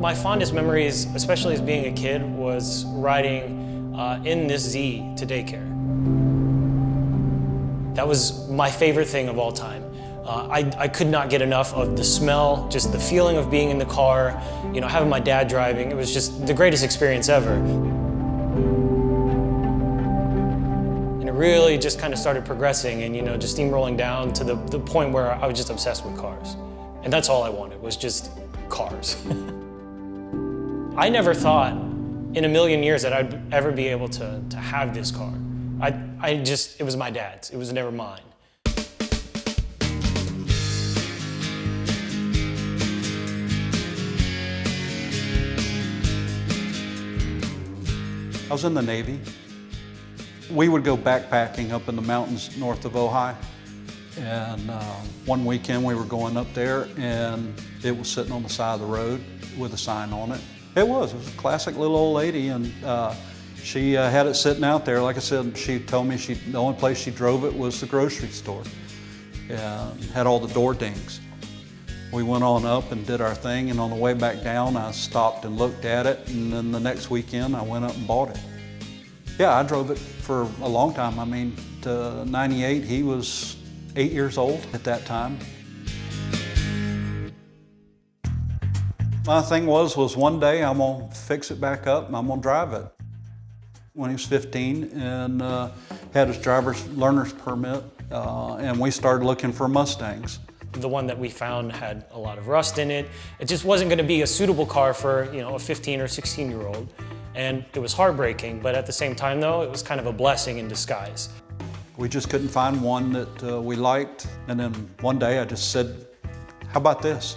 My fondest memories, especially as being a kid, was riding in this Z to daycare. That was my favorite thing of all time. I could not get enough of the smell, just the feeling of being in the car, you know, having my dad driving. It was just the greatest experience ever. And it really just kind of started progressing and, you know, just steamrolling down to the point where I was just obsessed with cars. And that's all I wanted, was just cars. I never thought in a million years that I'd ever be able to have this car. It was my dad's, it was never mine. I was in the Navy. We would go backpacking up in the mountains north of Ojai. And one weekend we were going up there and it was sitting on the side of the road with a sign on it. It was a classic little old lady, and she had it sitting out there. Like I said, she told me the only place she drove it was the grocery store. And had all the door dings. We went on up and did our thing, and on the way back down I stopped and looked at it, and then the next weekend I went up and bought it. Yeah, I drove it for a long time. I mean, to 98, he was 8 years old at that time. My thing was one day I'm gonna fix it back up and I'm gonna drive it. When he was 15 and had his driver's learner's permit, and we started looking for Mustangs. The one that we found had a lot of rust in it. It just wasn't gonna be a suitable car for, you know, a 15 or 16-year-old. And it was heartbreaking, but at the same time though, it was kind of a blessing in disguise. We just couldn't find one that we liked. And then one day I just said, how about this?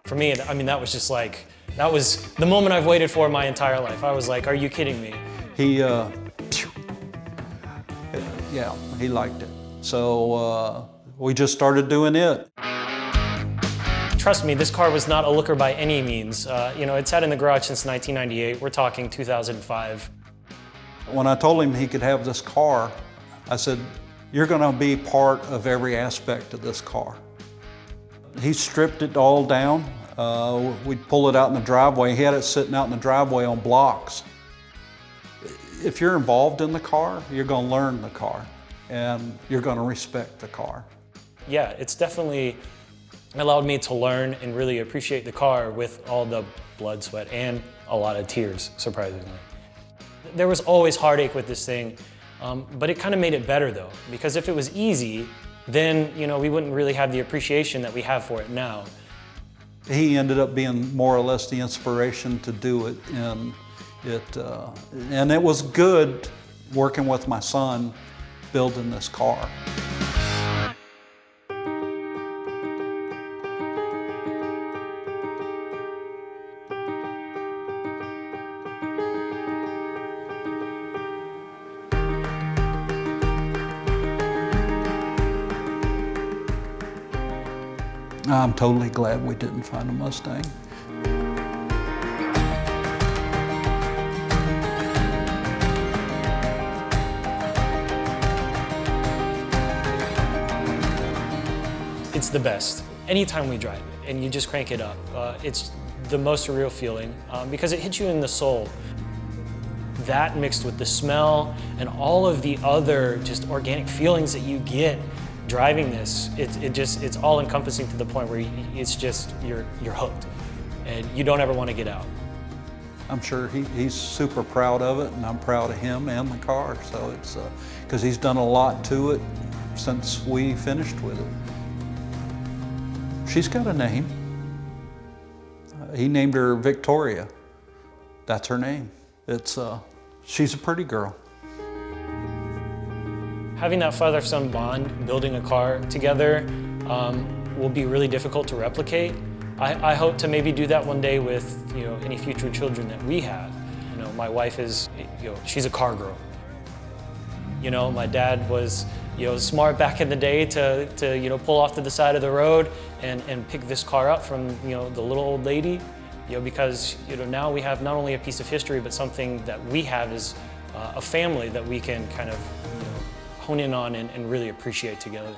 For me, I mean, that was just like, that was the moment I've waited for my entire life. I was like, are you kidding me? Yeah, he liked it. So we just started doing it. Trust me, this car was not a looker by any means. You know, it sat in the garage since 1998. We're talking 2005. When I told him he could have this car, I said, you're gonna be part of every aspect of this car. He stripped it all down. We'd pull it out in the driveway. He had it sitting out in the driveway on blocks. If you're involved in the car, you're gonna learn the car and you're gonna respect the car. Yeah, it's definitely allowed me to learn and really appreciate the car with all the blood, sweat, and a lot of tears, surprisingly. There was always heartache with this thing, but it kind of made it better though, because if it was easy, then, you know, we wouldn't really have the appreciation that we have for it now. He ended up being more or less the inspiration to do it, and it was good working with my son building this car. I'm totally glad we didn't find a Mustang. It's the best. Anytime we drive it and you just crank it up, it's the most surreal feeling because it hits you in the soul. That mixed with the smell and all of the other just organic feelings that you get driving this, it's all encompassing to the point where it's just, you're hooked and you don't ever want to get out. I'm sure he's super proud of it, and I'm proud of him and the car. So it's, because he's done a lot to it since we finished with it. She's got a name. He named her Victoria. That's her name. She's a pretty girl. Having that father-son bond, building a car together, will be really difficult to replicate. I hope to maybe do that one day with, you know, any future children that we have. You know, my wife is, you know, she's a car girl. You know, my dad was, you know, smart back in the day to you know, pull off to the side of the road and pick this car up from, you know, the little old lady. You know, because, you know, now we have not only a piece of history, but something that we have is a family that we can kind of, you know, hone in on and really appreciate together.